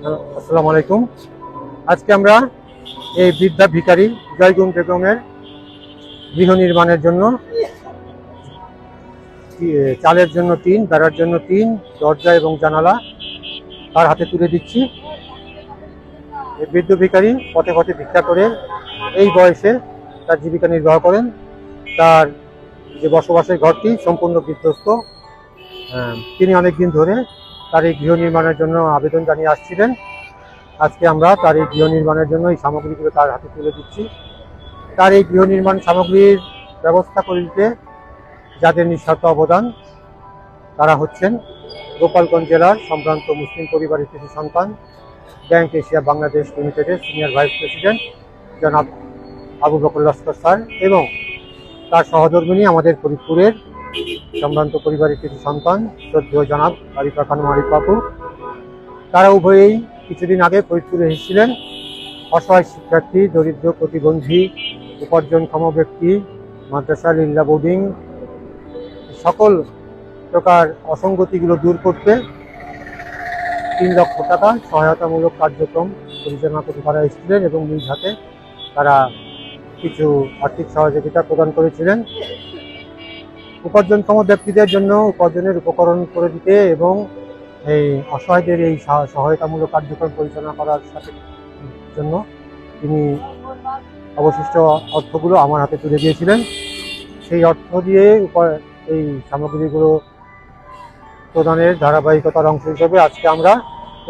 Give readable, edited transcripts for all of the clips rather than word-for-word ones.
আসসালামু আলাইকুম। আজকে আমরা এই বৃদ্ধা ভিখারি জয়গুন বেগমের গৃহ নির্মাণের জন্য চালের জন্য টিন, বেড়ার জন্য টিন, দরজা এবং জানালা তার হাতে তুলে দিচ্ছি। এই বৃদ্ধ ভিখারি পথে পথে ভিক্ষা করে এই বয়সে তার জীবিকা নির্বাহ করেন। তার যে বসবাসের ঘরটি সম্পূর্ণ বিধ্বস্ত। তিনি অনেকদিন ধরে তার এই গৃহ নির্মাণের জন্য আবেদন জানিয়ে আসছিলেন। আজকে আমরা তার এই গৃহ নির্মাণের জন্য এই সামগ্রীগুলো তার হাতে তুলে দিচ্ছি। তার এই গৃহ নির্মাণ সামগ্রীর ব্যবস্থা করে দিতে যাদের নিঃস্বার্থ অবদান তারা হচ্ছেন গোপালগঞ্জ জেলার সম্ভ্রান্ত মুসলিম পরিবারের কিছু সন্তান, ব্যাংক এশিয়া বাংলাদেশ লিমিটেডের সিনিয়র ভাইস প্রেসিডেন্ট জনাব আবু বকর লস্কর স্যার এবং তার সহধর্মিণী আমাদের ফরিদপুরের সম্ভ্রান্ত পরিবারের কিছু সন্তান শ্রদ্ধেয় জনাব আরিফা খানম আরিফ বাবু। তারা উভয়েই কিছুদিন আগে ফরিদপুরে এসেছিলেন। অসহায় শিক্ষার্থী, দরিদ্র, প্রতিবন্ধী, উপার্জনক্ষম ব্যক্তি, মাদ্রাসা, লিল্লা বোর্ডিং সকল প্রকার অসঙ্গতিগুলো দূর করতে 3 লক্ষ টাকা সহায়তামূলক কার্যক্রম পরিচালনা করতে তারা এসেছিলেন এবং নিজ হাতে তারা কিছু আর্থিক সহযোগিতা প্রদান করেছিলেন। উপার্জনক্ষম ব্যক্তিদের জন্য উপার্জনের উপকরণ করে দিতে এবং এই অসহায়দের এই সহায়তামূলক কার্যক্রম পরিচালনা করার সাথে জন্য তিনি অবশিষ্ট অর্থগুলো আমার হাতে তুলে দিয়েছিলেন। সেই অর্থ দিয়ে এই সামগ্রীগুলো প্রদানের ধারাবাহিকতার অংশ হিসেবে আজকে আমরা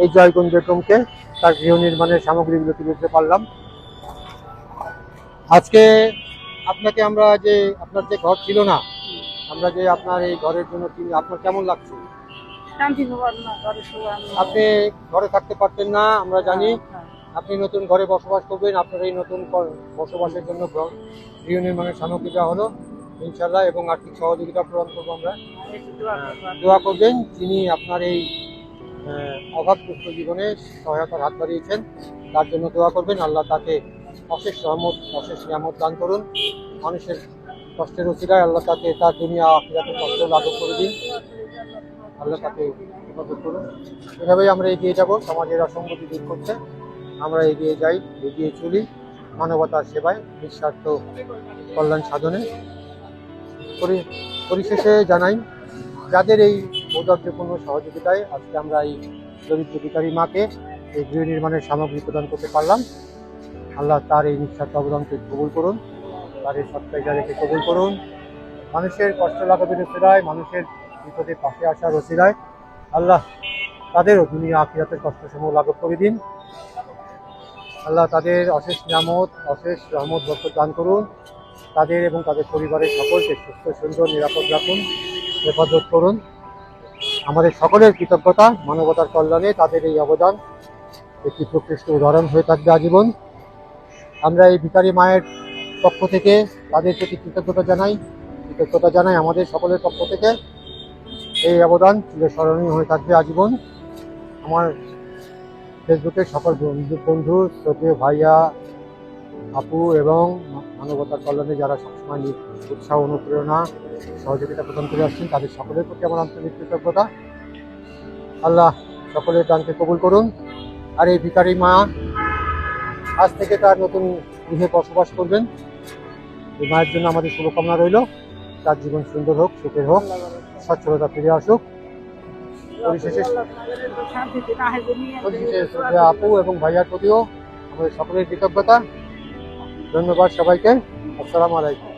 এই জয়গুন বেগমকে তার গৃহ নির্মাণের সামগ্রীগুলো তুলে দিতে পারলাম। আজকে আপনাকে আমরা যে আপনার যে ঘর ছিল না, আমরা যে আপনার এই ঘরের জন্য আপনার কেমন লাগছে? আপনি ঘরে থাকতে পারতেন না, আমরা জানি। আপনি নতুন ঘরে বসবাস করবেন। আপনার এই নতুন বসবাসের জন্য গৃহ নির্মাণের সামগ্রী দেওয়া হলো ইনশাল্লাহ এবং আর্থিক সহযোগিতা প্রদান করবো আমরা। দোয়া করবেন যিনি আপনার এই অভাবগ্রস্ত জীবনে সহায়তার হাত বাড়িয়েছেন তার জন্য দোয়া করবেন। আল্লাহ তাকে অশেষ রহমত, অশেষ নিয়ামত দান করুন। মানুষের কষ্টের উচিলায় আল্লাহ তাকে তার দুনিয়া আখিরাতের কষ্ট লাঘব করে দিন। আল্লাহ তাকে হেফাজত করুন। এভাবেই আমরা এগিয়ে যাব। সমাজের অসঙ্গতি দূর করতে আমরা এগিয়ে যাই, এগিয়ে চলি মানবতার সেবায়, নিঃস্বার্থ কল্যাণ সাধনে। পরিশেষে জানাই যাদের এই ঔদার্যপূর্ণ সহযোগিতায় আজকে আমরা এই দরিদ্র ভিখারি মাকে এই গৃহ নির্মাণের সামগ্রী প্রদান করতে পারলাম। আল্লাহ তার এই নিঃস্বার্থ অবদানকে কবুল করুন, তার এই সৎকারীকে কবুল করুন। মানুষের কষ্ট লাঘবের ওসিলায়, মানুষের বিপদে পাশে আসার ওসিলায় আল্লাহ তাদেরও দুনিয়া আখিরাতের কষ্টসমূহ লাঘব করে দিন। আল্লাহ তাদের অশেষ নিয়ামত, অশেষ রহমত বরকত দান করুন। তাদের এবং তাদের পরিবারের সকলকে সুস্থ, সুন্দর, নিরাপদ রাখুন, হেফাজত করুন। আমাদের সকলের কৃতজ্ঞতা মানবতার কল্যাণে তাদের এই অবদান একটি প্রকৃষ্ট উদাহরণ হয়ে থাকবে আজীবন। আমরা এই ভিখারি মায়ের পক্ষ থেকে তাদের প্রতি কৃতজ্ঞতা জানাই আমাদের সকলের পক্ষ থেকে। এই অবদান চিরস্মরণীয় হয়ে থাকবে আজীবন। আমার ফেসবুকের সকল বন্ধু, শ্রদ্ধেয় ভাইয়া, আপু এবং মানবতার কল্যাণে যারা সবসময় উৎসাহ, অনুপ্রেরণা, সহযোগিতা প্রদান করে আসছেন তাদের সকলের প্রতি আমার আন্তরিক কৃতজ্ঞতা। আল্লাহ সকলের দানকে কবুল করুন। আর এই ভিখারি মা আজ থেকে তার নতুন গৃহে বসবাস করবেন। এই মায়ের জন্য আমাদের শুভকামনা রইল। তার জীবন সুন্দর হোক, সুখের হোক, সচ্ছলতা ফিরে আসুক। পরিশেষে আপু এবং ভাইয়ার প্রতিও আমাদের সকলের কৃতজ্ঞতা। ধন্যবাদ সবাইকে। আসসালামু আলাইকুম।